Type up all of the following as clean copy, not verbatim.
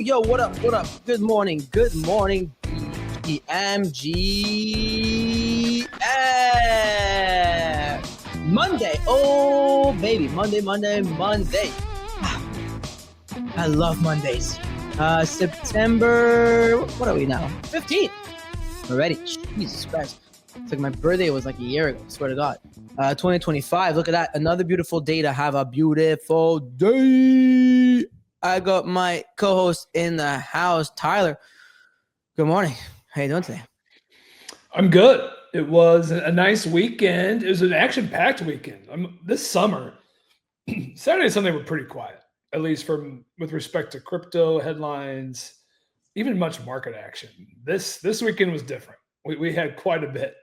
Yo, what up? What up? Good morning. Good morning, BMG. Monday. Oh, baby. Monday. I love Mondays. September, what are we now? 15th already. Jesus Christ. It's like my birthday was like a year ago. I swear to God. 2025. Look at that. Another beautiful day to have a beautiful day. I got my co-host in the house, Tyler. Good morning. How you doing today? I'm good. It was a nice weekend. It was an action-packed weekend. This summer, Saturday and Sunday were pretty quiet, at least with respect to crypto headlines, even much market action. This weekend was different. We had quite a bit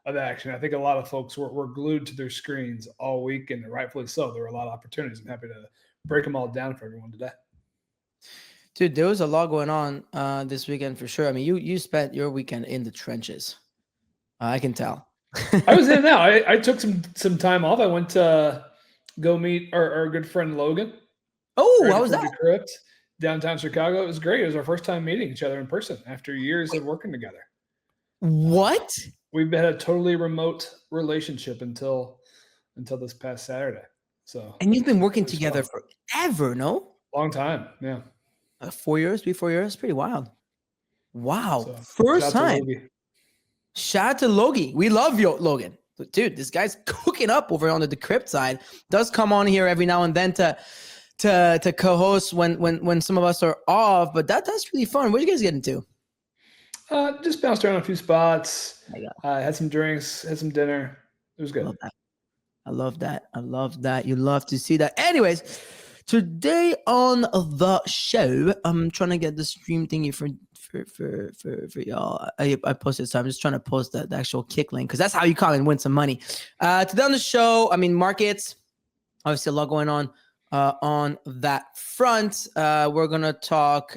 of action. I think a lot of folks were glued to their screens all week, and rightfully so. There were a lot of opportunities. I'm happy to break them all down for everyone today. Dude, there was a lot going on this weekend for sure. I mean, you spent your weekend in the trenches. I can tell. I was in now. I took some time off. I went to go meet our good friend Logan. Oh, how was that? Crypt, downtown Chicago. It was great. It was our first time meeting each other in person after years of working together. What? We've had a totally remote relationship until this past Saturday. So, and you've been working together forever, no? Long time, yeah. 4 years, 3-4 years, pretty wild. Wow, So, first time. Shout out to Logie. We love you, Logan. Dude, this guy's cooking up over on the Decrypt side. Does come on here every now and then to co-host when some of us are off, but that's really fun. What did you guys get into? Just bounced around a few spots. Had some drinks, had some dinner. It was good. I love that. You love to see that. Anyways, today on the show, I'm trying to get the stream thingy for y'all. I posted, so I'm just trying to post the actual kick link because that's how you come and win some money. Today on the show, I mean, markets, obviously a lot going on that front. We're gonna talk,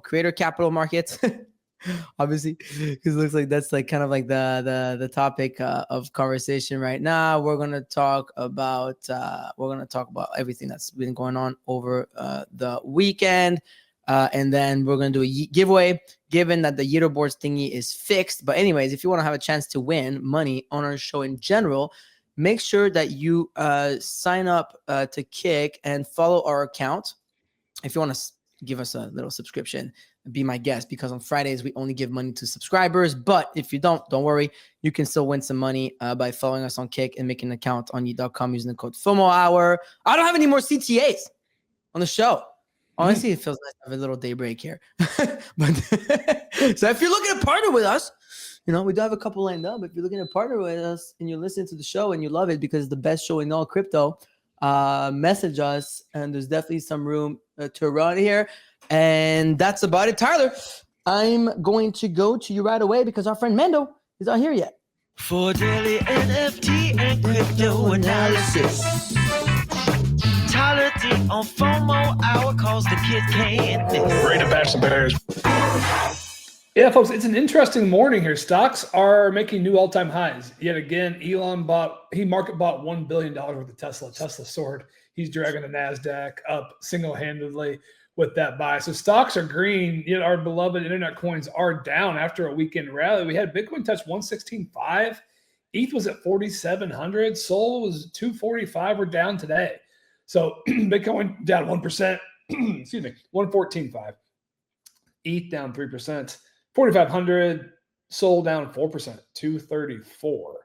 creator capital markets. Obviously, because it looks like that's like kind of like the topic of conversation right now. We're gonna talk about everything that's been going on over the weekend, and then we're gonna do a YEET giveaway. Given that the leaderboards thingy is fixed, but anyways, if you want to have a chance to win money on our show in general, make sure that you sign up to Kick and follow our account. If you want to give us a little subscription, be my guest, because on Fridays we only give money to subscribers. But if you don't worry, you can still win some money by following us on Kick and making an account on yeet.com using the code FOMO. I don't have any more CTAs on the show. Honestly, it feels nice to have a little day break here. But so if you're looking to partner with us, we do have a couple lined up. If you're looking to partner with us and you're listening to the show and you love it because it's the best show in all crypto, message us, and there's definitely some room to run here. And that's about it. Tyler, I'm going to go to you right away because our friend Mendo is not here yet. For daily NFT and crypto analysis, Tyler D on FOMO hour calls the kid can't miss. Ready to patch the bears. Yeah, folks, it's an interesting morning here. Stocks are making new all-time highs. Yet again, Elon market bought $1 billion worth of Tesla. Tesla soared. He's dragging the NASDAQ up single-handedly with that buy. So stocks are green, yet our beloved internet coins are down after a weekend rally. We had Bitcoin touch 116.5. ETH was at 4,700. Sol was 245. We're down today. So Bitcoin down 1%. Excuse me, 114.5. ETH down 3%. 4,500. Sol down 4%, 234.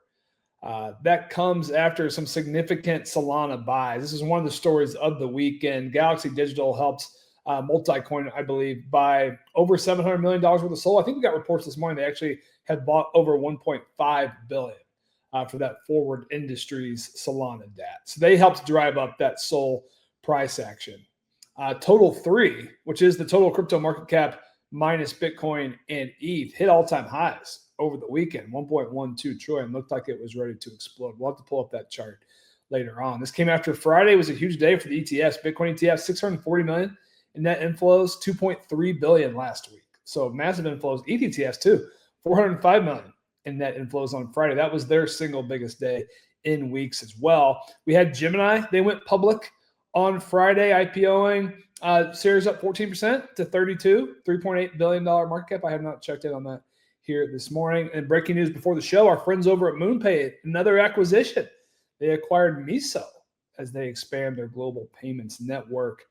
That comes after some significant Solana buys. This is one of the stories of the weekend. Galaxy Digital helped Multicoin, I believe, buy over $700 million worth of Sol. I think we got reports this morning they actually had bought over $1.5 billion for that Forward Industries Solana DAT. So they helped drive up that Sol price action. Total 3, which is the total crypto market cap minus Bitcoin and ETH, hit all-time highs over the weekend. 1.12 trillion. Looked like it was ready to explode. We'll have to pull up that chart later on. This came after Friday. It was a huge day for the ETFs. Bitcoin ETF, 640 million in net inflows, 2.3 billion last week. So massive inflows. ETH ETFs too, 405 million in net inflows on Friday. That was their single biggest day in weeks as well. We had Gemini. They went public on Friday IPOing. Shares up 14% to 32, $3.8 billion market cap. I have not checked in on that here this morning. And breaking news before the show, our friends over at MoonPay, another acquisition. They acquired Miso as they expand their global payments network.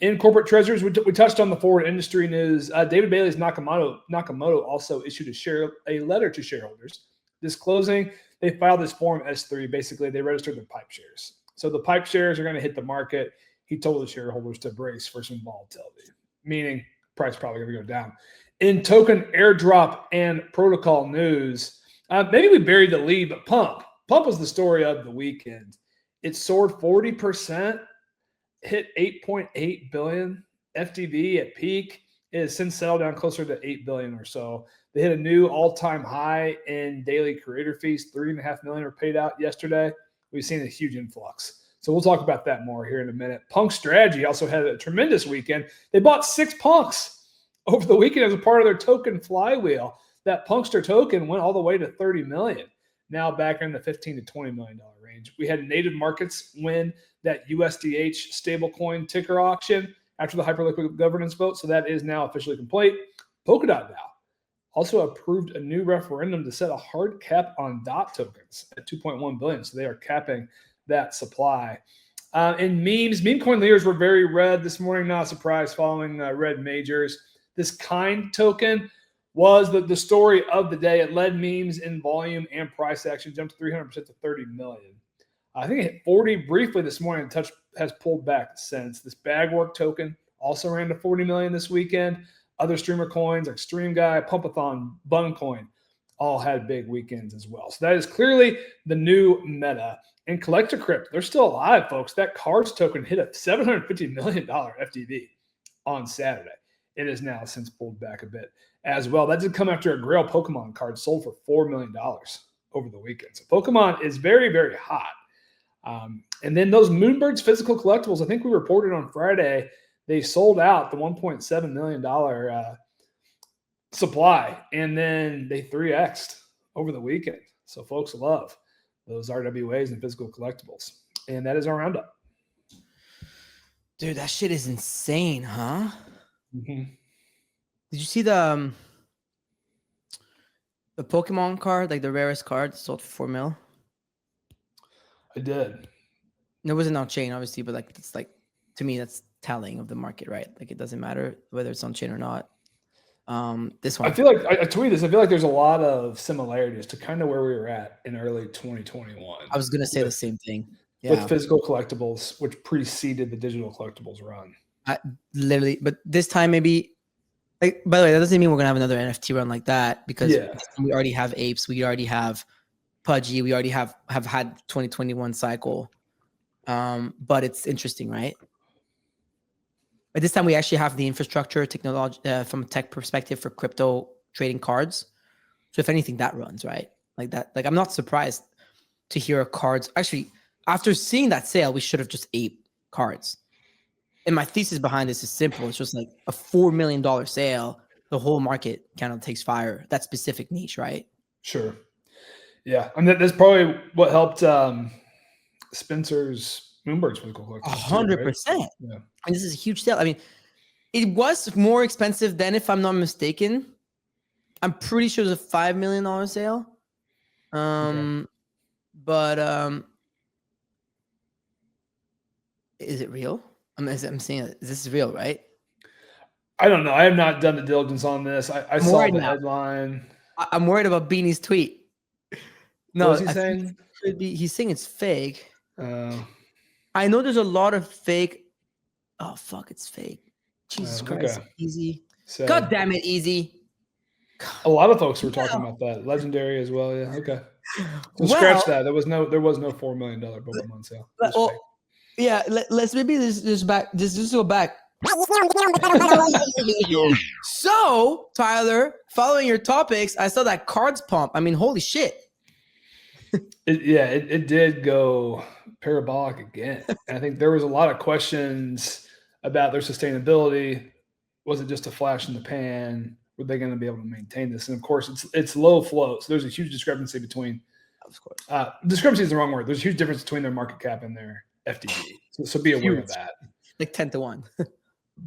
In corporate treasurers, we touched on the forward industry news. David Bailey's Nakamoto also issued a letter to shareholders disclosing they filed this Form S3. Basically, they registered their PIPE shares. So the PIPE shares are going to hit the market. He told the shareholders to brace for some volatility, meaning price probably going to go down. In token airdrop and protocol news, maybe we buried the lead, but PUMP was the story of the weekend. It soared 40%, hit 8.8 billion FTV at peak. It has since settled down closer to 8 billion or so. They hit a new all-time high in daily creator fees. 3.5 million were paid out yesterday. We've seen a huge influx. So we'll talk about that more here in a minute. Punk Strategy also had a tremendous weekend. They bought 6 punks over the weekend as a part of their token flywheel. That Punkster token went all the way to 30 million. Now back in the $15 to $20 million range. We had Native Markets win that USDH stablecoin ticker auction after the Hyperliquid governance vote. So that is now officially complete. Polkadot now also approved a new referendum to set a hard cap on DOT tokens at 2.1 billion. So they are capping that supply. In memes, meme coin leaders were very red this morning. Not a surprise following red majors. This Kind token was the story of the day. It led memes in volume and price action, jumped 300% to 30 million. I think it hit 40 briefly this morning and has pulled back since. This Bagwork token also ran to 40 million this weekend. Other streamer coins like Stream Guy, PUMP.FUN, Bun Coin all had big weekends as well. So that is clearly the new meta. And Collector Crypt, they're still alive, folks. That Cards token hit a $750 million FTV on Saturday. It has now since pulled back a bit as well. That did come after a Grail Pokemon card sold for $4 million over the weekend. So Pokemon is very, very hot. And then those Moonbirds physical collectibles, I think we reported on Friday, they sold out the $1.7 million supply, and then they 3x'd over the weekend. So folks love those RWAs and physical collectibles. And that is our roundup. Dude, that shit is insane, huh? Mm-hmm. Did you see the Pokemon card, like the rarest card, sold for 4 mil? I did. It wasn't on chain, obviously, but like it's like, to me, that's telling of the market, right? Like it doesn't matter whether it's on chain or not. This one, I feel like I tweeted this. I feel like there's a lot of similarities to kind of where we were at in early 2021. I was gonna say the same thing. Yeah. With physical collectibles, which preceded the digital collectibles run. Literally, but this time maybe. Like, by the way, that doesn't mean we're gonna have another NFT run like that because we already have apes, we already have Pudgy, we already have had 2021 cycle. But it's interesting, right? But this time we actually have the infrastructure, technology from a tech perspective for crypto trading cards. So if anything, that runs, right? Like that. Like I'm not surprised to hear cards. Actually, after seeing that sale, we should have just ape cards. And my thesis behind this is simple. It's just like a $4 million sale. The whole market kind of takes fire. That specific niche, right? Sure. Yeah. I mean, that's probably what helped Spencer's Moonbirds physical collection. 100%. Right? Yeah. And this is a huge sale. I mean, it was more expensive than, if I'm not mistaken. I'm pretty sure it was a $5 million sale. But is it real? I'm saying, is this real, right? I don't know. I have not done the diligence on this. I saw the headline. I'm worried about Beanie's tweet. No, what was he saying? He's saying it's fake. I know there's a lot of fake. Oh, fuck, it's fake. Jesus Christ. Okay. Easy. So, God damn it, Easy. A lot of folks were talking about that. Legendary as well. Yeah. Okay. So scratch that. There was no $4 million Pokemon sale. Yeah, let's maybe just go back. So, Tyler, following your topics, I saw that cards pump. I mean, holy shit. It did go parabolic again. And I think there was a lot of questions about their sustainability. Was it just a flash in the pan? Were they going to be able to maintain this? And of course, it's low flow. So there's a huge discrepancy between. Of course, discrepancy is the wrong word. There's a huge difference between their market cap and their FTV. So be aware Huge. of that. Like 10-1.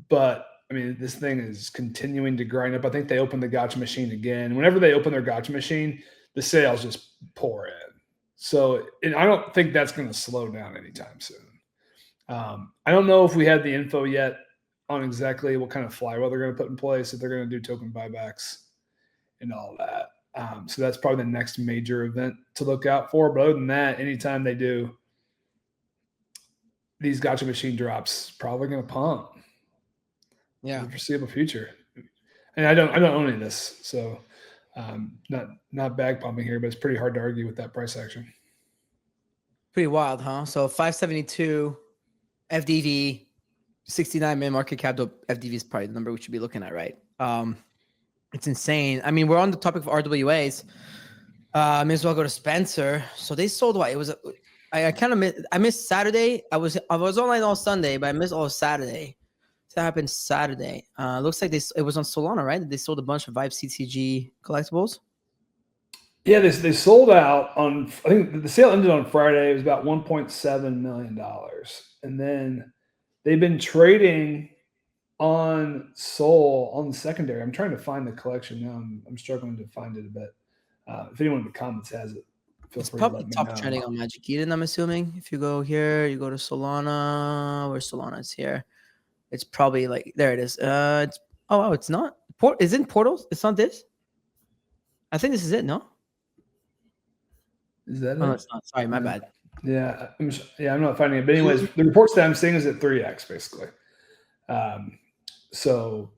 But I mean, this thing is continuing to grind up. I think they opened the gotcha machine again. Whenever they open their gotcha machine, the sales just pour in. So I don't think that's going to slow down anytime soon. I don't know if we had the info yet on exactly what kind of flywheel they're going to put in place, if they're going to do token buybacks and all that. So that's probably the next major event to look out for. But other than that, anytime they do these gotcha machine drops, probably going to pump. Yeah. For the foreseeable future. And I don't own any of this, so not bag pumping here, but it's pretty hard to argue with that price action. Pretty wild, huh? So 572 FDV, 69 million market cap. FDV is probably the number we should be looking at, right? It's insane. I mean, we're on the topic of RWAs. May as well go to Spencer. So they sold what? It was I missed Saturday. I was online all Sunday, but I missed all of Saturday. That happened Saturday. Looks like it was on Solana, right? They sold a bunch of Vibe CTG collectibles. Yeah, they sold out on. I think the sale ended on Friday. It was about $1.7 million, and then they've been trading on Sol on the secondary. I'm trying to find the collection now. I'm struggling to find it a bit. If anyone in the comments has it, it's probably top trending on Magic Eden, I'm assuming. If you go here, you go to Solana. Where's Solana? It's here. It's probably like there it is. It's it's not. Is it in Portals? It's not this. I think this is it. No. Is that it? It's not. Sorry, my bad. Yeah, I'm not finding it. But anyways, the reports that I'm seeing is at 3x basically. So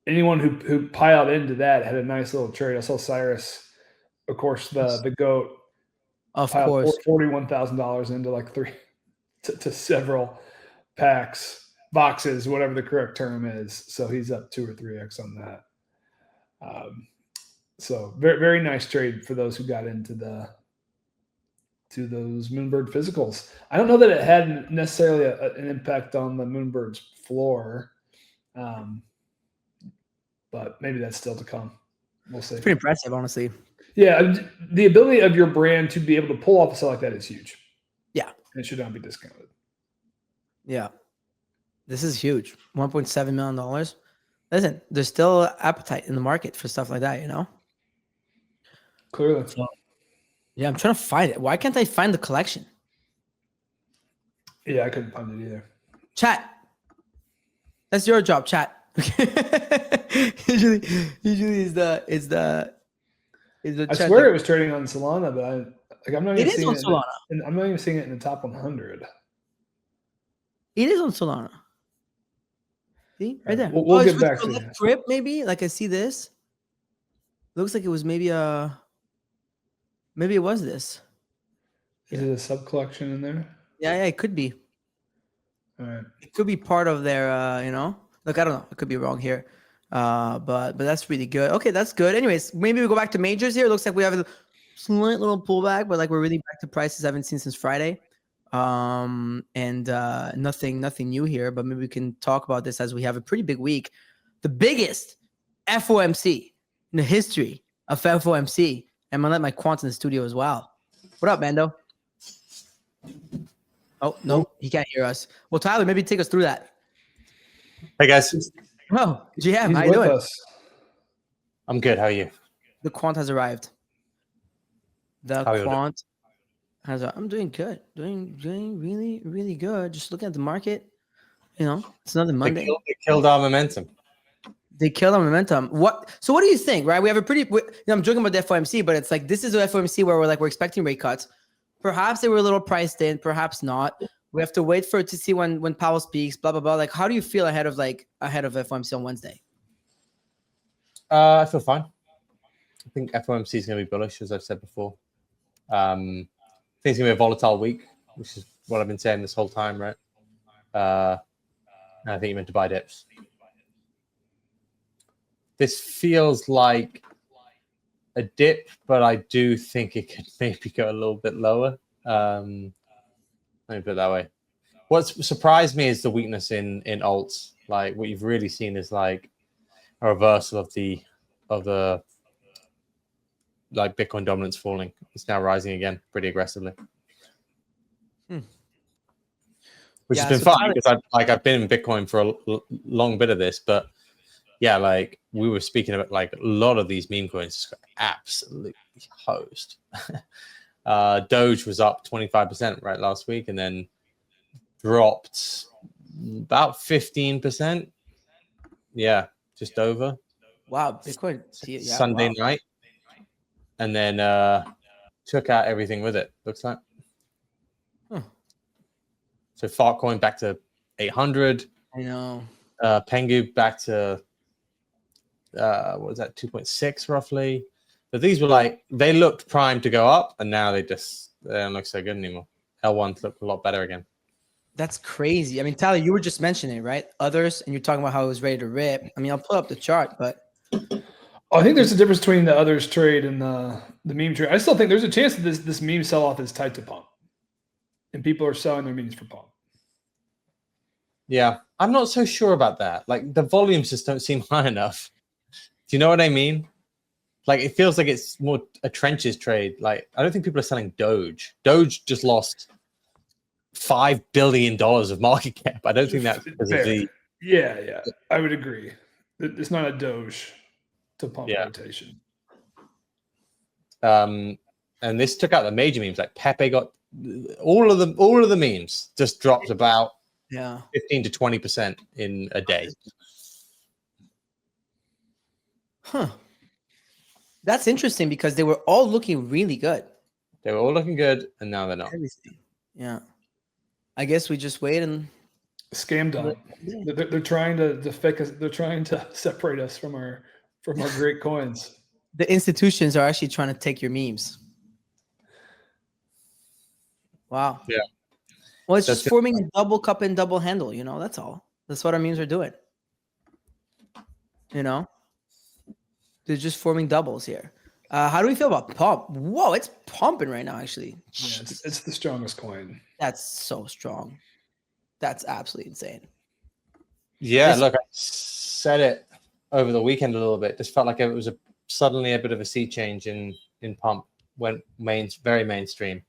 anyone who piled into that had a nice little trade. I saw Cyrus, of course, the GOAT, of course, $41,000 into like to several packs. Boxes, whatever the correct term is. So he's up 2 or 3x on that. So very, very nice trade for those who got into those Moonbird physicals. I don't know that it had necessarily an impact on the Moonbird's floor, but maybe that's still to come. We'll see. It's pretty impressive, honestly. Yeah, the ability of your brand to be able to pull off a sale like that is huge. Yeah, it should not be discounted. Yeah. This is huge. $1.7 million. Listen, there's still appetite in the market for stuff like that, you know? Clearly. So, yeah, I'm trying to find it. Why can't I find the collection? Yeah, I couldn't find it either. Chat. That's your job, chat. usually is the I swear it was trading on Solana, but I'm not even seeing it. Solana. I'm not even seeing it in the top 100. It is on Solana. See, right there. We'll get back to it. Trip, maybe. Like I see this. Looks like it was maybe it was this. Is it a sub collection in there? Yeah, it could be. All right. It could be part of their, Look, I don't know. I could be wrong here. But that's really good. Okay, that's good. Anyways, maybe we go back to majors here. It looks like we have a slight little pullback, but like we're really back to prices I haven't seen since Friday. Nothing new here, but maybe we can talk about this as we have a pretty big week. The biggest FOMC in the history of FOMC. I'm gonna let my quant in the studio as well. What up, Mando? Oh, no, he can't hear us. Well, Tyler, maybe take us through that. Hey, guys. Oh, GM, how you doing? Us. I'm good. How are you? The quant has arrived. I'm doing good. Doing really, really good. Just looking at the market. It's another Monday. They killed our momentum. So what do you think, right? We have a pretty, I'm joking about the FOMC, but it's like, this is a FOMC where we're expecting rate cuts. Perhaps they were a little priced in, perhaps not. We have to wait for it to see when Powell speaks, blah, blah, blah. Like, how do you feel ahead of FOMC on Wednesday? I feel fine. I think FOMC is going to be bullish, as I've said before. I think it's going to be a volatile week, which is what I've been saying this whole time, right? And I think you're meant to buy dips. This feels like a dip, but I do think it could maybe go a little bit lower. Let me put it that way. What's surprised me is the weakness in alts. Like what you've really seen is like a reversal of the like Bitcoin dominance falling. It's now rising again pretty aggressively. which Yeah, has been so fun Tyler- because I've been in Bitcoin for a long bit of this, but yeah, like we were speaking about, like a lot of these meme coins just got absolutely hosed. Doge was up 25% right last week, and then dropped about 15%. Yeah, just over Wow, Bitcoin. Yeah, Sunday wow. night, and then took out everything with it. Looks like. Huh. So Fartcoin back to 800. I know. Pengu back to what was that, 2.6 roughly. But these were like, they looked primed to go up, and now they don't look so good anymore. L1 look a lot better again. That's crazy. I mean, Tyler, you were just mentioning it, right? Others, and you're talking about how it was ready to rip. I mean, I'll pull up the chart, but I think there's a difference between the others trade and the meme trade. I still think there's a chance that this meme sell-off is tied to pump, and people are selling their memes for pump. Yeah, I'm not so sure about that. Like the volumes just don't seem high enough. Do you know what I mean? Like it feels like it's more a trenches trade. Like I don't think people are selling Doge. Doge just lost $5 billion of market cap. I don't think that's because of the. Yeah, I would agree. It's not a Doge to pump rotation. And this took out the major memes. Like Pepe got all of the memes just dropped about 15 to 20% in a day. Huh. That's interesting because they were all looking really good. They were all looking good, and now they're not. Everything. Yeah. I guess we just wait and scam done. They're trying to fake us. They're trying to separate us from our great coins. The institutions are actually trying to take your memes. Wow. Yeah. Well, it's just forming a double cup and double handle, you know, that's all. That's what our memes are doing. You know? They're just forming doubles here. How do we feel about pump? Whoa, it's pumping right now, actually. Yeah, it's the strongest coin. That's so strong. That's absolutely insane. Yeah, look, I said it over the weekend a little bit. Just felt like it was suddenly a bit of a sea change in pump. Went very mainstream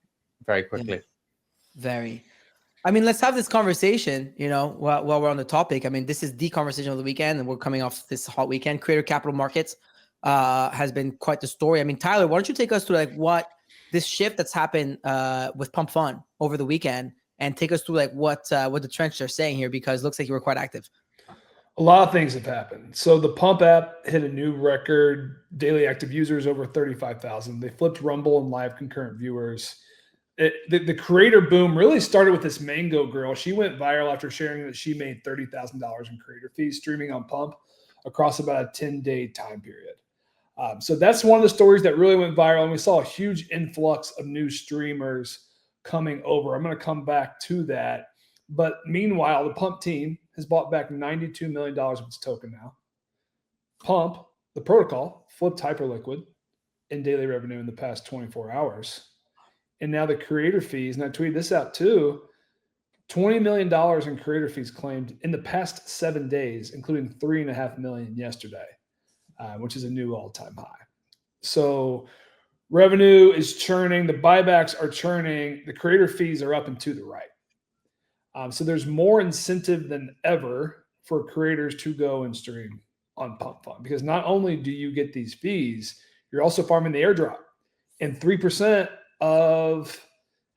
very quickly. Yeah. Very. I mean, let's have this conversation, you know, while we're on the topic. I mean, this is the conversation of the weekend, and we're coming off this hot weekend. Creator capital markets has been quite the story. I mean, Tyler, why don't you take us through like what this shift that's happened with PUMP.FUN over the weekend, and take us through like what the trends are saying here, because it looks like you were quite active. A lot of things have happened. So the Pump app hit a new record, daily active users over 35,000. They flipped Rumble and live concurrent viewers. The creator boom really started with this Mango girl. She went viral after sharing that she made $30,000 in creator fees streaming on Pump across about a 10-day time period. So that's one of the stories that really went viral, and we saw a huge influx of new streamers coming over. I'm going to come back to that. But meanwhile, the Pump team has bought back $92 million of its token now. Pump, the protocol, flipped Hyperliquid in daily revenue in the past 24 hours. And now the creator fees, and I tweeted this out too, $20 million in creator fees claimed in the past 7 days, including $3.5 million yesterday, which is a new all-time high. So revenue is churning, the buybacks are churning, the creator fees are up and to the right. So there's more incentive than ever for creators to go and stream on PUMP.FUN, because not only do you get these fees, you're also farming the airdrop, and 3% of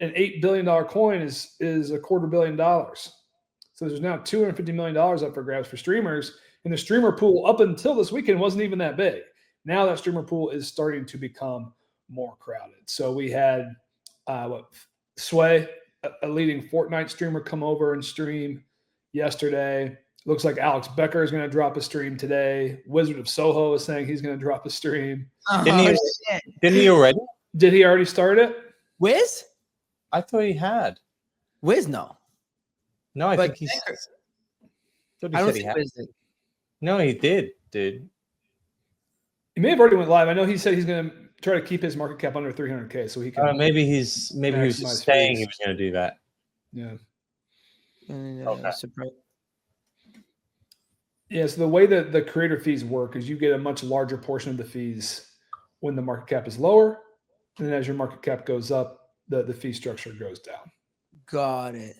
an $8 billion coin is $250 million. So there's now $250 million up for grabs for streamers, and the streamer pool up until this weekend wasn't even that big. Now that streamer pool is starting to become more crowded. So we had Sway, a leading Fortnite streamer, come over and stream yesterday. Looks like Alex Becker is going to drop a stream today. Wizard of Soho is saying he's going to drop a stream. Didn't he already? Did he already start it? Wiz? I thought he had. Wiz, no. No, I think he's. I don't think Wiz did. No, he did, dude. He may have already went live. I know he said he's going to try to keep his market cap under 300K, so he can. Maybe he was just saying he was going to do that. Yeah. Okay. Yeah. So the way that the creator fees work is you get a much larger portion of the fees when the market cap is lower, and then as your market cap goes up, the fee structure goes down. Got it.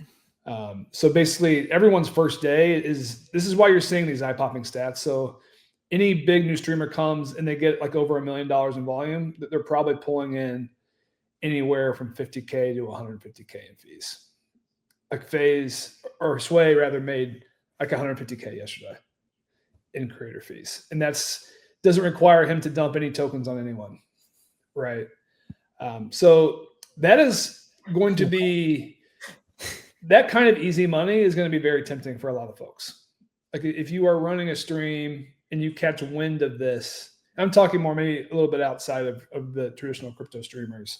So basically everyone's first day this is why you're seeing these eye-popping stats. So any big new streamer comes and they get like over $1 million in volume, they're probably pulling in anywhere from 50K to 150K in fees. Like Sway rather made like 150K yesterday in creator fees. And doesn't require him to dump any tokens on anyone. Right. So that is going to be, that kind of easy money is going to be very tempting for a lot of folks. Like if you are running a stream and you catch wind of this, I'm talking more maybe a little bit outside of the traditional crypto streamers,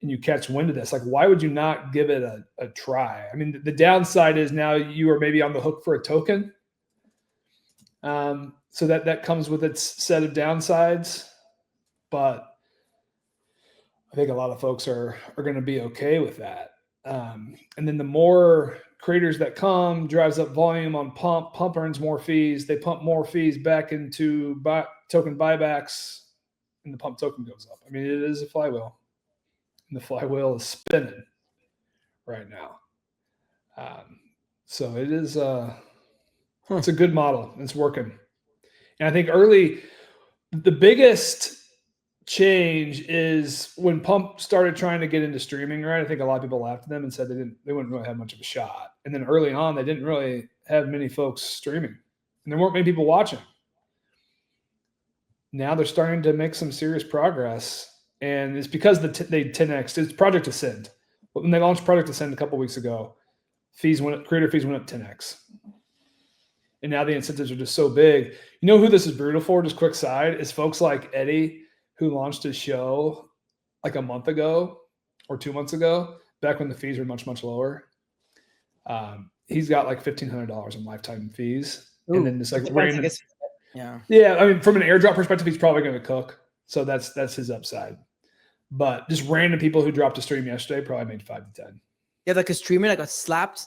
and you catch wind of this, like why would you not give it a try? I mean, the downside is now you are maybe on the hook for a token. So that comes with its set of downsides, but I think a lot of folks are going to be okay with that. And then the more creators that come drives up volume on Pump. Pump earns more fees. They pump more fees back into token buybacks, and the Pump token goes up. I mean, it is a flywheel, and the flywheel is spinning right now. So it is it's a good model. It's working. And I think the biggest change is when Pump started trying to get into streaming, right? I think a lot of people laughed at them and said they wouldn't really have much of a shot. And then early on, they didn't really have many folks streaming, and there weren't many people watching. Now they're starting to make some serious progress, and it's because they 10x. It's Project Ascend. When they launched Project Ascend a couple weeks ago, creator fees went up 10x. And now the incentives are just so big. You know who this is brutal for? Just quick side is folks like Eddie, who launched his show like a month ago or 2 months ago, back when the fees were much, much lower. He's got like $1,500 in lifetime fees. Ooh, and then just like random. Yeah. I mean, from an airdrop perspective, he's probably going to cook. So that's his upside. But just random people who dropped a stream yesterday probably made 5 to 10. Yeah, like a streamer that got slapped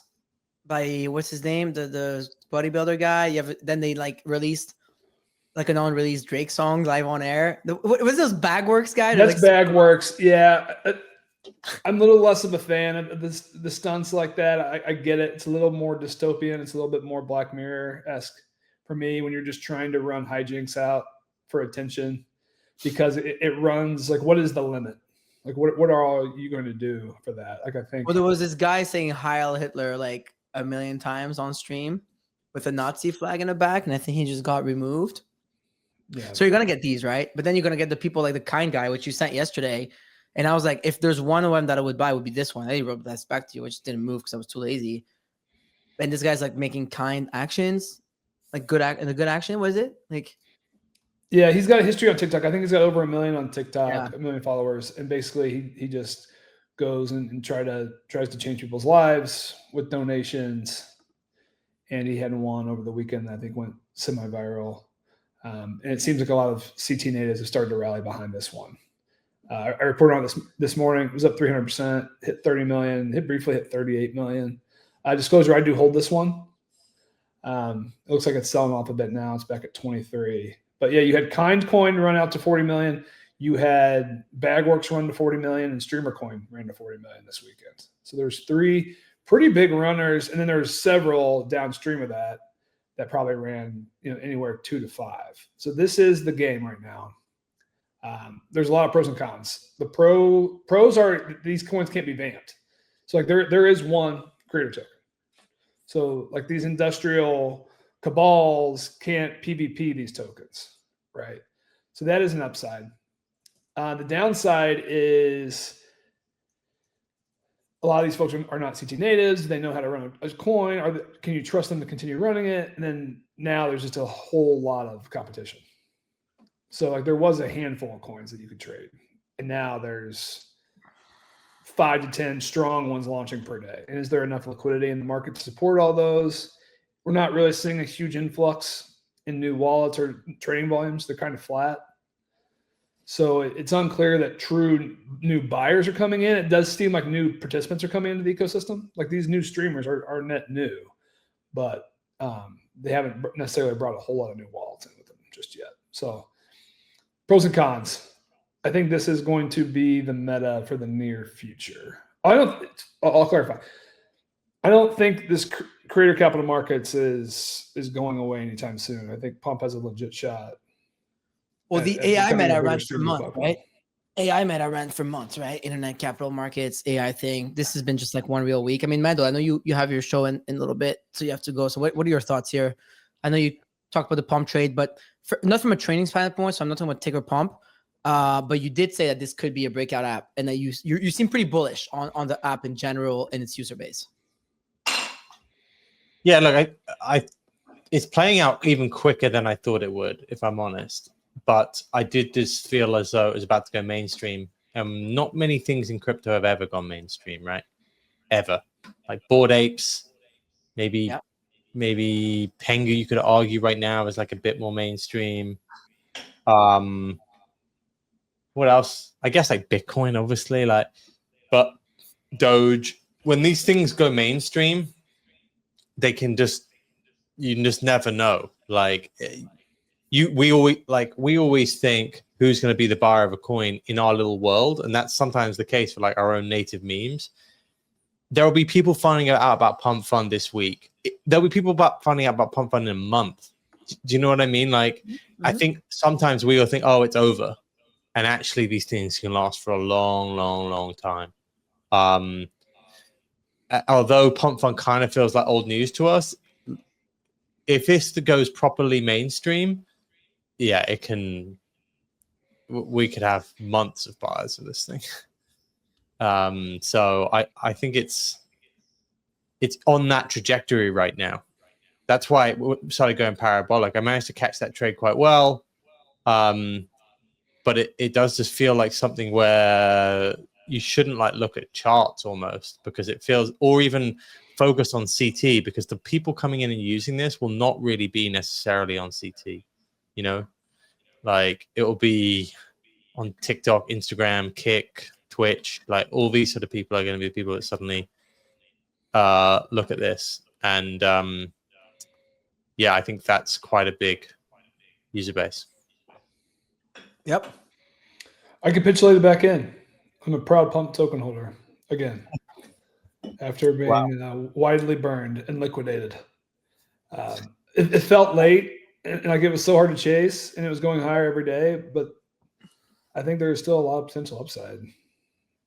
by what's his name, the bodybuilder guy. Then they like released like an unreleased Drake song live on air. What was those Bagworks guy? That's like Bagworks. Yeah. I'm a little less of a fan of the stunts like that. I get it. It's a little more dystopian. It's a little bit more Black Mirror-esque for me when you're just trying to run hijinks out for attention, because it runs like, what is the limit? Like, what are all you going to do for that? Like, I think. Well, there was this guy saying Heil Hitler like 1 million times on stream with a Nazi flag in the back, and I think he just got removed. Yeah. So you're going to get these, right? But then you're going to get the people like the Kind guy, which you sent yesterday. And I was like, if there's one of them that I would buy, it would be this one. I wrote that back to you, which didn't move because I was too lazy. And this guy's like making kind actions, like good action. Was it like? Yeah, he's got a history on TikTok. I think he's got over 1 million on TikTok, 1 million followers. And basically he just goes and tries to change people's lives with donations. And he had one over the weekend that I think went semi-viral. And it seems like a lot of CT natives have started to rally behind this one. I reported on this morning. It was up 300%, hit 30 million, briefly hit 38 million. Disclosure, I do hold this one. It looks like it's selling off a bit now. It's back at 23. But yeah, you had Kind Coin run out to 40 million. You had Bagworks run to 40 million, and Streamer Coin ran to 40 million this weekend. So there's 3 pretty big runners, and then there's several downstream of that probably ran anywhere 2 to 5. So this is the game right now. There's a lot of pros and cons. The pros are these coins can't be vamped. So like there is one creator token. So like these industrial cabals can't PvP these tokens, right? So that is an upside. The downside is a lot of these folks are not CT natives. They know how to run a coin. Can you trust them to continue running it? And then now there's just a whole lot of competition. So like there was a handful of coins that you could trade, and now there's 5 to 10 strong ones launching per day. And is there enough liquidity in the market to support all those? We're not really seeing a huge influx in new wallets or trading volumes. They're kind of flat. So it's unclear that true new buyers are coming in. It does seem like new participants are coming into the ecosystem. Like these new streamers are net new, but they haven't necessarily brought a whole lot of new wallets in with them just yet. So pros and cons. I think this is going to be the meta for the near future. I'll clarify. I don't think this creator capital markets is going away anytime soon. I think Pump has a legit shot. Well, the at AI becoming a meta bigger ran for streaming months, platform. right? AI meta ran for months, right? Internet capital markets, AI thing. This has been just like one real week. I mean, Mando, I know you have your show in a little bit, so you have to go. So what are your thoughts here? I know you talked about the pump trade, but not from a training standpoint, so I'm not talking about ticker pump. But you did say that this could be a breakout app, and that you seem pretty bullish on the app in general and its user base. Yeah, look, I it's playing out even quicker than I thought it would, if I'm honest. But I did just feel as though it was about to go mainstream. Not many things in crypto have ever gone mainstream, right? Ever. Like Bored Apes, maybe Pengu, you could argue right now is like a bit more mainstream. What else? I guess like Bitcoin, obviously, but Doge. When these things go mainstream, you can just never know. Like we always think who's going to be the buyer of a coin in our little world, and that's sometimes the case for like our own native memes. There will be people finding out about PUMP.FUN this week. There'll be people finding out about PUMP.FUN in a month. Do you know what I mean? Like, I think sometimes we all think, oh, it's over, and actually these things can last for a long, long, long time. Although PUMP.FUN kind of feels like old news to us, if this goes properly mainstream, yeah, it can. We could have months of buyers of this thing. So I think it's on that trajectory right now. That's why it started going parabolic. I managed to catch that trade quite well, but it does just feel like something where you shouldn't like look at charts almost, because it feels, or even focus on CT, because the people coming in and using this will not really be necessarily on CT. You know, like it will be on TikTok, Instagram, Kick, Twitch. Like all these sort of people are going to be the people that suddenly look at this. And yeah, I think that's quite a big user base. Yep. I capitulated back in. I'm a proud Pump token holder again, after being widely burned and liquidated. It felt late, and like it was so hard to chase, and it was going higher every day. But I think there's still a lot of potential upside.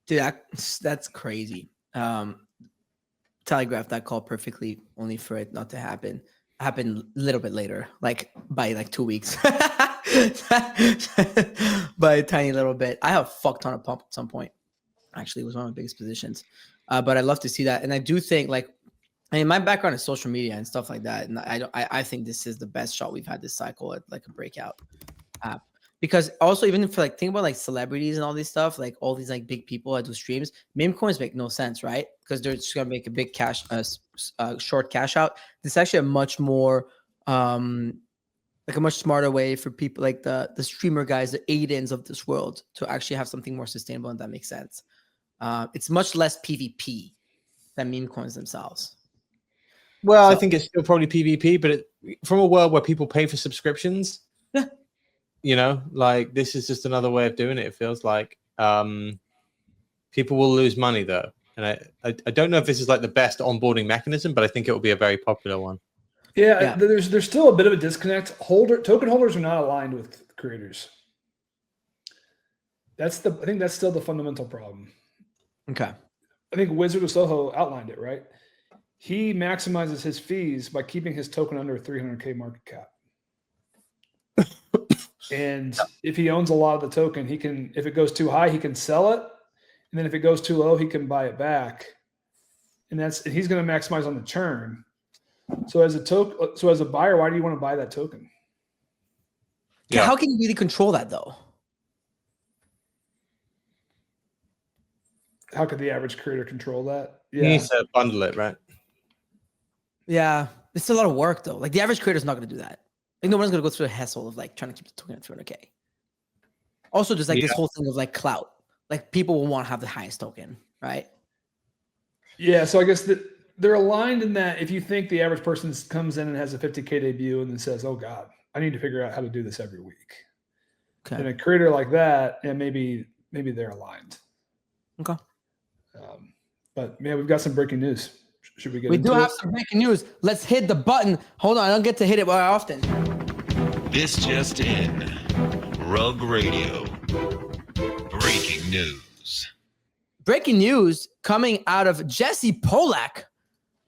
Dude, that's crazy. Telegraphed that call perfectly, only for it not to happen. Happened a little bit later, like by like 2 weeks. By a tiny little bit. I have a fuck ton of pump at some point. Actually, it was one of my biggest positions. But I love to see that. And I do think, like, I mean, my background is social media and stuff like that. And I think this is the best shot we've had this cycle at like a breakout app. Because also, even if like think about like celebrities and all this stuff, like all these like big people that do streams, meme coins make no sense, right? Because they're just gonna make a big cash, short cash out. This is actually a much more, like a much smarter way for people like the streamer guys, the Aidens of this world, to actually have something more sustainable, and that makes sense. It's much less PvP than meme coins themselves. Well, I think it's still probably PvP, but from a world where people pay for subscriptions, yeah, you know, like this is just another way of doing it. It feels like people will lose money though, and I don't know if this is like the best onboarding mechanism, but I think it will be a very popular one. Yeah. There's still a bit of a disconnect. Token holders are not aligned with creators. I think that's still the fundamental problem. Okay. I think Wizard of Soho outlined it, right? He maximizes his fees by keeping his token under 300K market cap. And if he owns a lot of the token, he can, if it goes too high, he can sell it. And then if it goes too low, he can buy it back. And he's going to maximize on the churn. So as a buyer, why do you want to buy that token? Yeah. How can you really control that though? How could the average creator control that? Yeah. He needs to bundle it, right? Yeah. It's a lot of work though. Like the average creator is not going to do that. Like no one's going to go through the hassle of like trying to keep the token at 300K. Also, just like this whole thing of like clout. Like people will want to have the highest token, right? Yeah. So I guess they're aligned in that if you think the average person comes in and has a 50K debut and then says, oh God, I need to figure out how to do this every week. Okay. And a creator like that, and maybe they're aligned. Okay. But man, we've got some breaking news. Should we get We into do have it? some breaking news. Let's hit the button. Hold on, I don't get to hit it very often. This just in. Rug Radio. Breaking news. Breaking news coming out of Jesse Polak,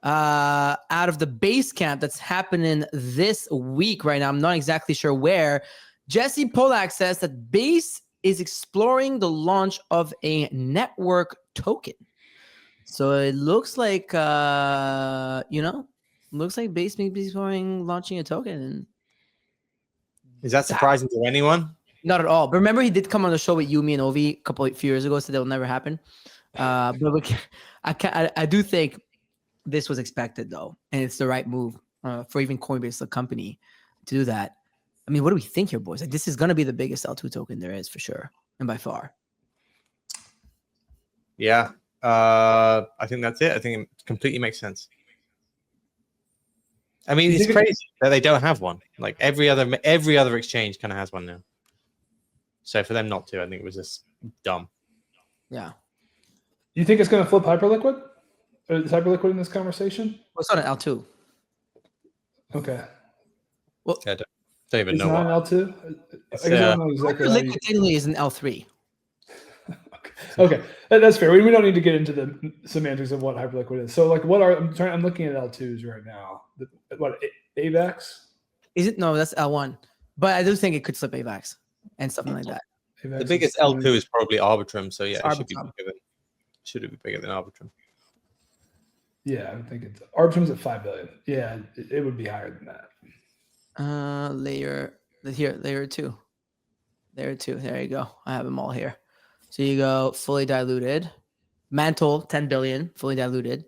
out of the base camp that's happening this week right now. I'm not exactly sure where. Jesse Polak says that Base is exploring the launch of a network token. So it looks like, looks like Base may be exploring launching a token. And Is that surprising to anyone? not at all. But remember, he did come on the show with Yumi and Ovi a few years ago, so that will never happen. But I do think this was expected, though, and it's the right move for even Coinbase, the company, to do that. I mean, what do we think here, boys? Like, this is going to be the biggest L2 token there is for sure, and by far. Yeah, I think that's it. I think it completely makes sense. I mean, it's crazy that they don't have one. Like every other exchange kind of has one now. So for them not to, I think it was just dumb. Yeah. You think it's going to flip Hyperliquid? Is Hyperliquid in this conversation? Well, it's not an L2. Okay. Well, I don't even It's know not what. an L2? I guess I don't know exactly how you... Hyperliquid technically is an L3. Okay, that's fair. We don't need to get into the semantics of what Hyperliquid is. So, like, I'm looking at L2s right now. What, AVAX? Is it? No, that's L1. But I do think it could slip AVAX and something like that. AVAX The biggest L2 is probably Arbitrum. So yeah, it should be bigger than Arbitrum. Yeah, I think it's Arbitrum's at 5 billion. Yeah, it would be higher than that. Layer 2. Layer 2. There you go. I have them all here. So you go fully diluted. Mantle 10 billion, fully diluted.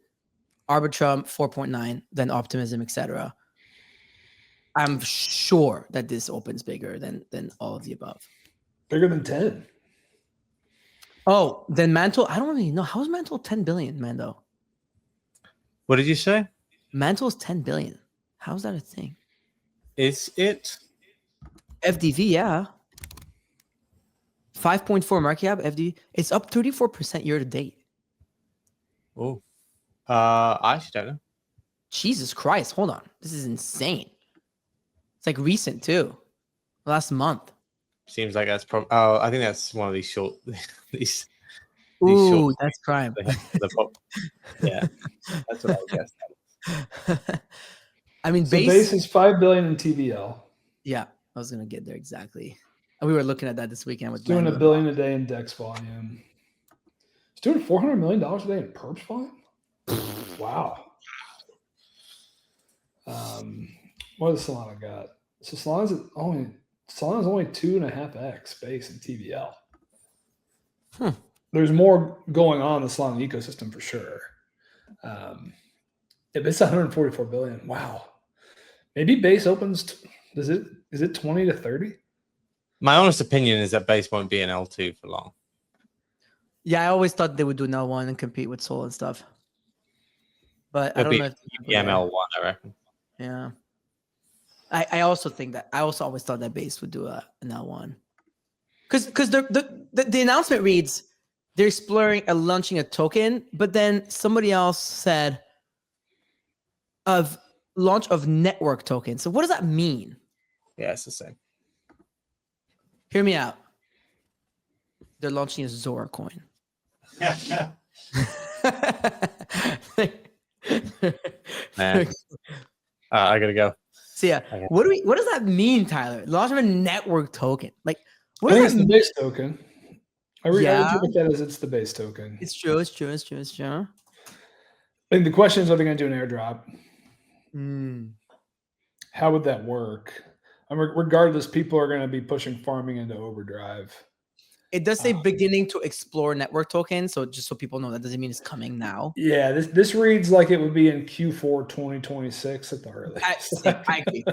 Arbitrum 4.9, then Optimism, etc. I'm sure that this opens bigger than all of the above. Bigger than 10. Oh, then Mantle. I don't really know. How is Mantle 10 billion, Mando? What did you say? Mantle's 10 billion. How's that a thing? Is it FDV? Yeah. 5.4 market cap. FDV. It's up 34% year to date. Oh, I actually don't know. Jesus Christ! Hold on. This is insane. It's like recent too. Last month. Seems like that's probably. Oh, I think that's one of these short. these Ooh, short that's crime. Yeah, that's what I would guess. I mean, So base is 5 billion in TVL. Yeah, I was gonna get there exactly. And we were looking at that this weekend with doing $1 billion a day in DEX volume. It's doing $400 million a day in perps volume. Wow. What does Solana got? So Solana's only 2.5x base in TVL. There's more going on in the Solana ecosystem for sure. It's 144 billion. Wow. Maybe base opens. Is it 20 to 30? My honest opinion is that base won't be an L2 for long. Yeah, I always thought they would do an L1 and compete with Sol and stuff. But It'll I don't know if ML1, I reckon. Yeah. I also think that. I also always thought that base would do an L1. Because the announcement reads they're exploring launching a token, but then somebody else said of launch of network token. So what does that mean? Yeah, it's the same. Hear me out. They're launching a Zora coin. Man. I gotta go. So yeah, what does that mean, Tyler? Launch of a network token. Like, what I does think that it's the mean? base token. I interpret that as it's the base token. It's true. I think the question is, are they going to do an airdrop? How would that work? Regardless, people are going to be pushing farming into overdrive. It does say beginning to explore network tokens. So just so people know, that doesn't mean it's coming now. Yeah, this reads like it would be in Q4 2026 at the earliest. I agree.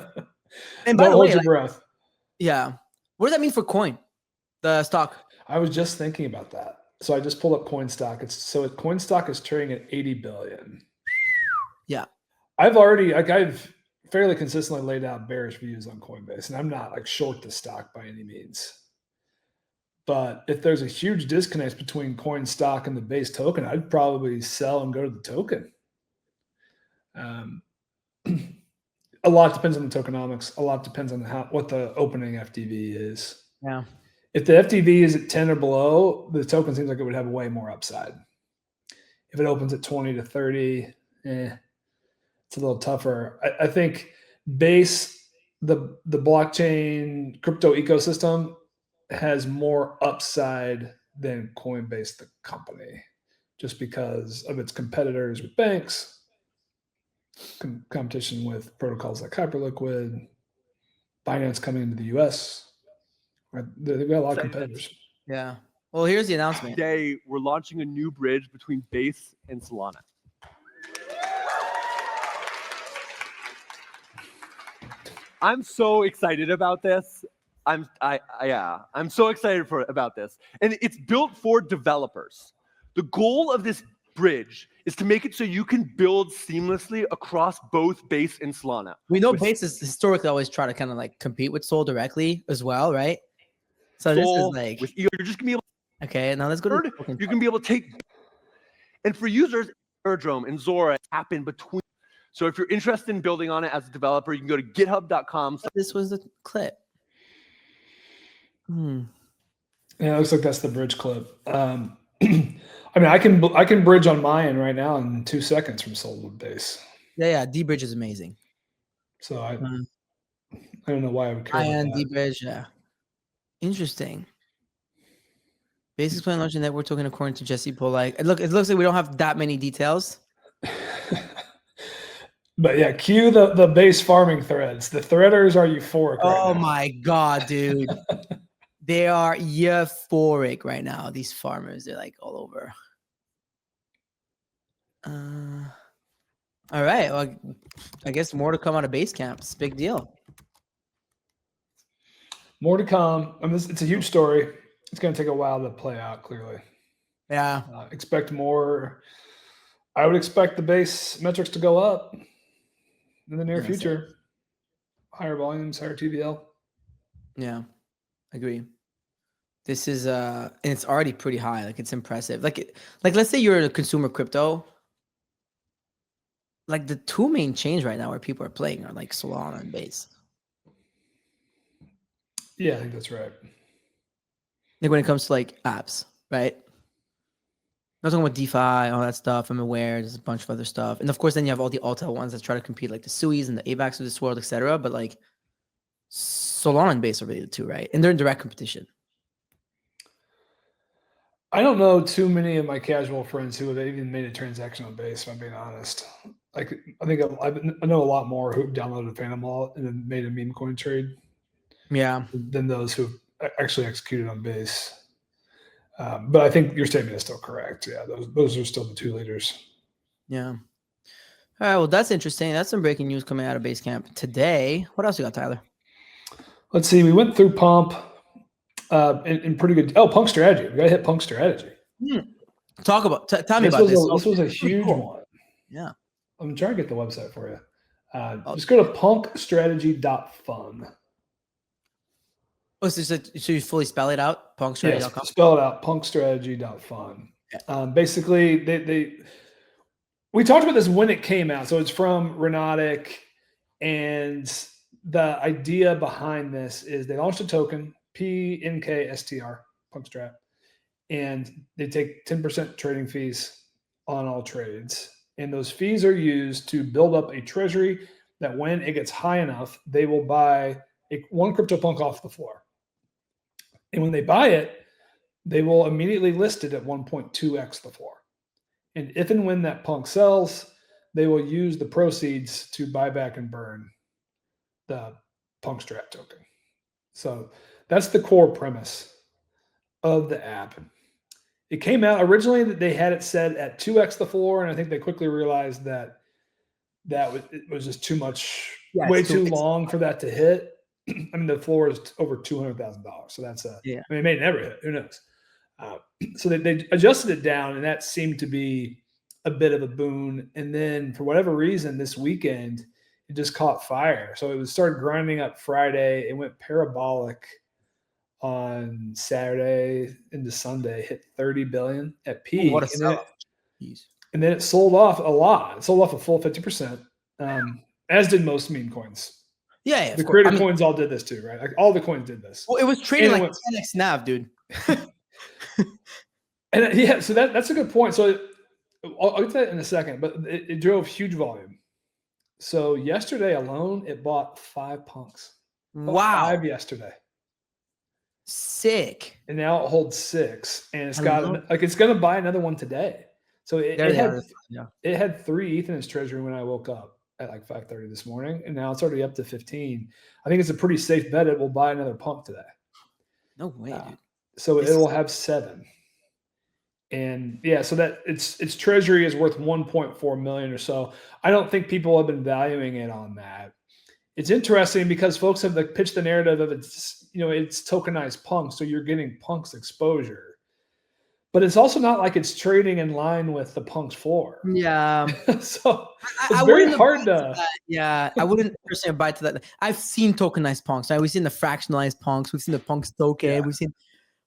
And by the hold way, your breath. Yeah. What does that mean for coin? The stock? I was just thinking about that. So I just pulled up CoinStock. CoinStock is trading at 80 billion. Yeah. I've fairly consistently laid out bearish views on Coinbase, and I'm not like short the stock by any means. But if there's a huge disconnect between CoinStock and the base token, I'd probably sell and go to the token. A lot depends on the tokenomics. A lot depends on what the opening FTV is. Yeah. If the FTV is at 10 or below, the token seems like it would have way more upside. If it opens at 20 to 30, it's a little tougher. I think Base, the blockchain crypto ecosystem, has more upside than Coinbase, the company, just because of its competitors with banks, competition with protocols like Hyperliquid, Binance coming into the US. They've got a lot of competitors. Yeah. Well, here's the announcement. Today, we're launching a new bridge between Base and Solana. I'm so excited about this. I'm so excited about this. And it's built for developers. The goal of this bridge is to make it so you can build seamlessly across both Base and Solana. We know Base has historically always try to kind of like compete with Sol directly as well, right? So this is like with you're just gonna be able okay. Now let's go to you can be able to take, and for users, Airdrome and Zora happen between. So if you're interested in building on it as a developer, you can go to github.com. This was the clip. Yeah, it looks like that's the bridge clip. I mean, I can bridge on my end right now in 2 seconds from Sol to Base. Yeah. D-Bridge is amazing. So I don't know why I would care about that. D-Bridge, yeah. Interesting. Base explain launching network token according to Jesse Polak. It looks like we don't have that many details. But yeah, cue the Base farming threads. The threaders are euphoric. Oh my god, dude. They are euphoric right now. These farmers, they're like all over. All right. Well, I guess more to come out of Base Camp. It's a big deal. More to come. I mean, it's a huge story. It's going to take a while to play out, clearly. Yeah. Expect more. I would expect the Base metrics to go up in the near future. Higher volumes, higher TVL. Yeah, agree. This is and it's already pretty high. Like it's impressive. Like let's say you're a consumer crypto. Like the two main chains right now where people are playing are like Solana and Base. Yeah, I think that's right. Like when it comes to like apps, right? I'm talking about DeFi, all that stuff. I'm aware there's a bunch of other stuff. And of course, then you have all the Alta ones that try to compete, like the Suis and the AVAX of this world, etc. But like Solana and Base are really the two, right? And they're in direct competition. I don't know too many of my casual friends who have even made a transaction on Base, if I'm being honest. Like, I think I know a lot more who downloaded Phantom Wallet and then made a meme coin trade. Yeah. Than those who actually executed on Base. But I think your statement is still correct. Yeah, those are still the two leaders. Yeah. All right. Well, that's interesting. That's some breaking news coming out of Basecamp today. What else you got, Tyler? Let's see. We went through Pump in pretty good. Oh, Punk Strategy. We got to hit Punk Strategy. Talk about. Tell me about this. This was a huge one. Yeah. I'm trying to get the website for you. Just go to punkstrategy.fun. Oh, so you fully spell it out? Punkstrategy.com? Yes, spell it out. Punkstrategy.fun. Yeah. Basically, we talked about this when it came out. So it's from Renatic, and the idea behind this is they launched a token, PNKSTR, Punkstrat, and they take 10% trading fees on all trades. And those fees are used to build up a treasury that when it gets high enough, they will buy one CryptoPunk off the floor. And when they buy it, they will immediately list it at 1.2x the floor. And if and when that punk sells, they will use the proceeds to buy back and burn the Punkstrat token. So that's the core premise of the app. It came out originally that they had it set at 2x the floor, and I think they quickly realized that it was just too much, way too long for that to hit. I mean, the floor is over $200,000, so that's I mean, it may never hit. Who knows? So they adjusted it down, and that seemed to be a bit of a boon. And then, for whatever reason, this weekend it just caught fire. So it started grinding up Friday. It went parabolic on Saturday into Sunday. Hit 30 billion at peak. What a sell-off. And then it sold off a lot. It sold off a full 50%, as did most meme coins. Yeah, the creator coins all did this too, right? Like all the coins did this. Well, it was trading And like 10x nav, dude. And yeah, so that's a good point. So I'll get to that in a second, but it drove huge volume. So yesterday alone, it bought 5 punks. Wow. 5 yesterday. Sick. And now it holds 6, and it's it's going to buy another one today. So it had 3 ETH in its treasury when I woke up at like 5:30 this morning, and now it's already up to 15. I think it's a pretty safe bet it will buy another pump today. No way, dude. So it will have 7. And yeah, so that its treasury is worth 1.4 million or so. I don't think people have been valuing it on that. It's interesting because folks have pitched the narrative of it's tokenized punks, so you're getting punks exposure. But it's also not like it's trading in line with the punk's floor. Yeah. So it's very hard to. Yeah, I wouldn't personally buy to that. I've seen tokenized punks. Right? We've seen the fractionalized punks. We've seen the punks token. Yeah.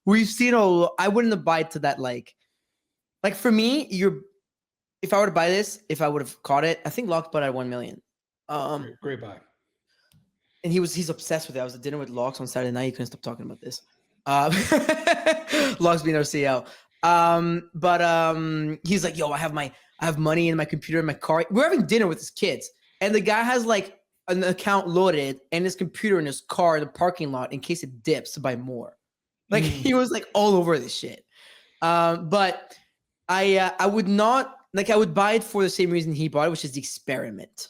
We've seen all. I wouldn't buy to that. Like for me, if I were to buy this, if I would have caught it, I think Locke bought at 1 million. Great buy. And he's obsessed with it. I was at dinner with Locks on Saturday night. He couldn't stop talking about this. Locks being our CEO. But he's like, yo, I have money in my computer in my car. We're having dinner with his kids, and the guy has like an account loaded and his computer in his car in the parking lot in case it dips to buy more. Like he was like all over this shit. But I would not I would buy it for the same reason he bought it, which is the experiment.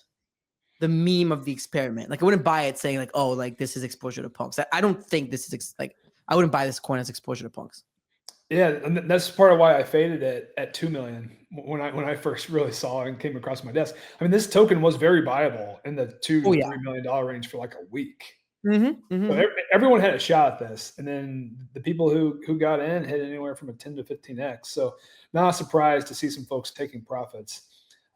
The meme of the experiment. Like I wouldn't buy it saying like, oh, like this is exposure to punks. I don't think this is I wouldn't buy this coin as exposure to punks. Yeah, and that's part of why I faded it at 2 million when I first really saw it and came across my desk. I mean, this token was very viable in the $2 to $3 million range for like a week. So everyone had a shot at this, and then the people who got in hit anywhere from a 10 to 15x. So not surprised to see some folks taking profits.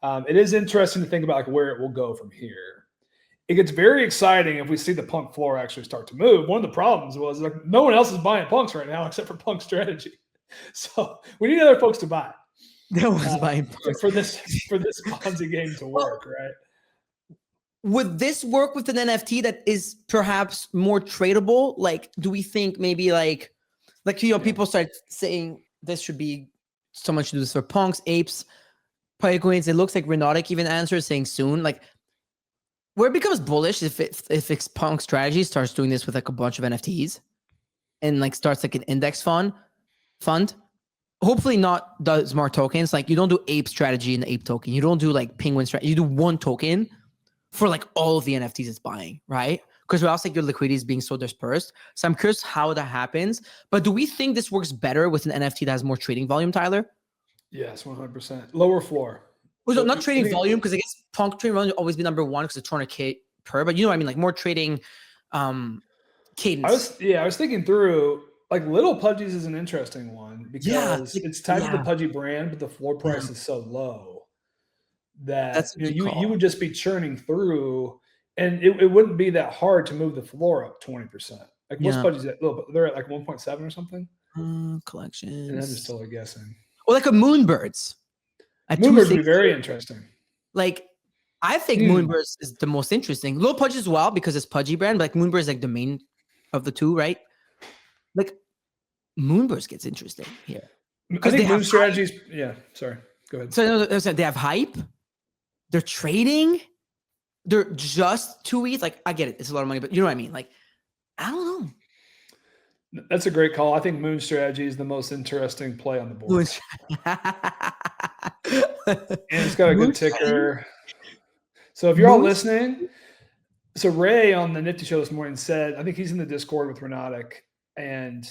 It is interesting to think about where it will go from here. It gets very exciting if we see the punk floor actually start to move. One of the problems was no one else is buying punks right now except for Punk Strategy. So we need other folks to buy. No one's buying punks for this Ponzi game to work, right? Would this work with an NFT that is perhaps more tradable? Like, do we think maybe people start saying this should be, someone should do this for punks, apes, Piocoins. It looks like Renotic even answers saying soon. Like, where it becomes bullish if it's Punk Strategy starts doing this with like a bunch of NFTs and like starts like an index fund. Hopefully not does more tokens. Like you don't do ape strategy in the ape token. You don't do like penguin strategy. You do one token for like all of the NFTs it's buying, right? Because else like your liquidity is being so dispersed. So I'm curious how that happens. But do we think this works better with an NFT that has more trading volume, Tyler? Yes, 100%. Lower floor. Well, so not trading volume, because I guess Punk trading volume will always be number one because it's 200K per. But you know what I mean? Like more trading cadence. I was thinking through, like Little Pudgies is an interesting one because it's tied to the Pudgy brand, but the floor price is so low that you would just be churning through, and it wouldn't be that hard to move the floor up 20%. Like most Pudgies, they're at like 1.7 or something. Collections. And I'm just totally guessing. Or like a Moonbirds. Moonbirds would be very interesting. Like, I think Moonbirds is the most interesting. Little Pudge as well because it's Pudgy brand, but like Moonbirds is like the main of the two, right? Like Moonbirds gets interesting here. I think Moon Strategies. Yeah, sorry. Go ahead. So they have hype. They're trading. They're just 2 ETH. Like I get it, it's a lot of money, but you know what I mean. Like I don't know. That's a great call. I think Moon Strategy is the most interesting play on the board. And it's got a good ticker. So if you're all listening, so Ray on the Nifty Show this morning said, I think he's in the Discord with Renotic, and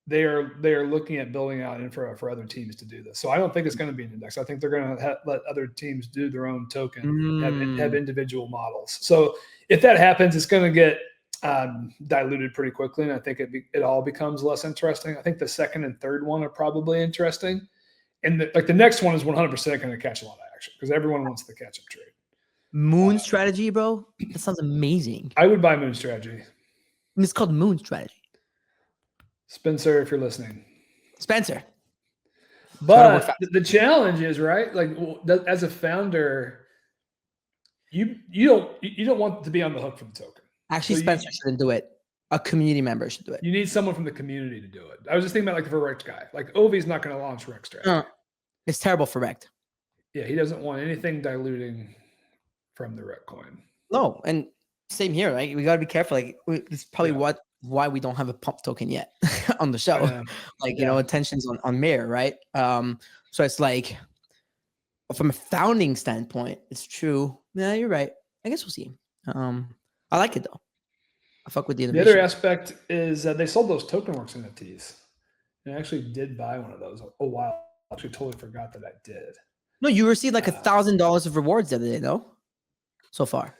they are looking at building out infra for other teams to do this. So I don't think it's going to be an index. I think they're going to let other teams do their own token, have individual models. So if that happens, it's going to get diluted pretty quickly, and I think it all becomes less interesting. I think the second and third one are probably interesting, and the next one is 100% going to catch a lot of action because everyone wants the catch-up trade. Moon Strategy, bro. That sounds amazing. I would buy Moon Strategy. It's called Moon Strategy. Spencer, if you're listening. Spencer. But the challenge is, right, like as a founder, you don't want to be on the hook for the token. Actually, So Spencer shouldn't do it. A community member should do it. You need someone from the community to do it. I was just thinking about like for REKT guy. Like Ovi's not going to launch REKT strategy. It's terrible for REKT. Yeah, he doesn't want anything diluting from the REKT coin. No, and same here. Like we got to be careful. Like it's probably why we don't have a pump token yet on the show. Like you know, attention's on MYRIAD, right? So it's like from a founding standpoint, it's true. Yeah, you're right. I guess we'll see. I like it though. I fuck with the innovation. The other aspect is they sold those TokenWorks NFTs. And I actually did buy one of those a while. I actually totally forgot that I did. No, you received like $1,000 of rewards the other day, though. So far.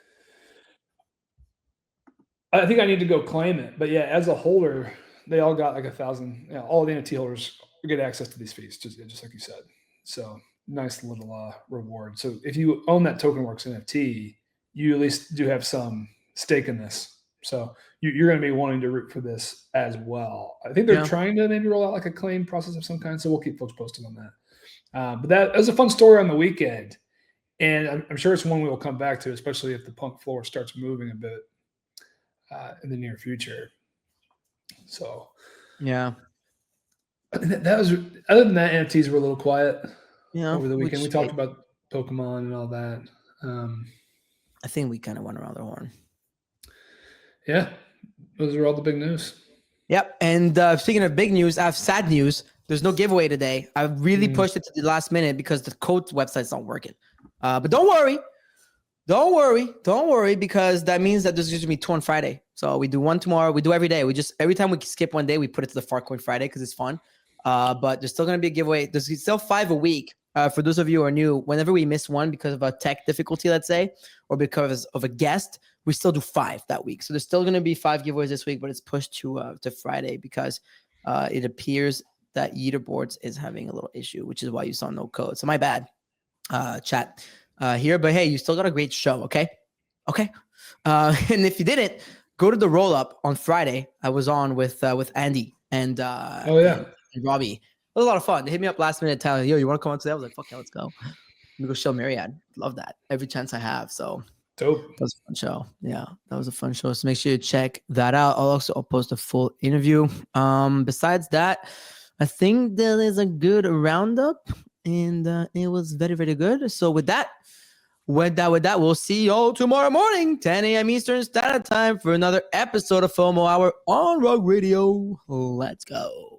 I think I need to go claim it. But yeah, as a holder, they all got like 1,000. All the NFT holders get access to these fees, just like you said. So nice little reward. So if you own that TokenWorks NFT, you at least do have some stake in this. So you're going to be wanting to root for this as well. I think they're trying to maybe roll out like a claim process of some kind. So we'll keep folks posted on that. But that was a fun story on the weekend. And I'm sure it's one we will come back to, especially if the punk floor starts moving a bit in the near future. So, yeah. That was, other than that, NFTs were a little quiet over the weekend. We talked about Pokemon and all that. I think we kind of went around the horn. Yeah, those are all the big news. Yep. And speaking of big news, I have sad news. There's no giveaway today. I really pushed it to the last minute because the code website's not working. But don't worry. Don't worry, because that means that there's going to be 2 on Friday. So we do 1 tomorrow. We do every day. Every time we skip one day, we put it to the Farcoin Friday because it's fun. But there's still going to be a giveaway. There's still 5 a week. For those of you who are new, whenever we miss one because of a tech difficulty, let's say, or because of a guest, we still do 5 that week. So there's still going to be 5 giveaways this week, but it's pushed to Friday because it appears that Yeeterboards is having a little issue, which is why you saw no code. So my bad, chat here. But hey, you still got a great show, okay? Okay. And if you didn't, go to the roll up on Friday. I was on with Andy and and Robbie. It was a lot of fun. They hit me up last minute telling, yo, you want to come on today? I was like, fuck yeah, let's go. Let me go show MYRIAD. Love that. Every chance I have. So dope. That was a fun show. Yeah, that was a fun show. So make sure you check that out. I'll post a full interview. Besides that, I think there is a good roundup, and it was very, very good. So with that, we'll see you all tomorrow morning, 10 a.m. Eastern Standard Time for another episode of FOMO Hour on Rogue Radio. Let's go.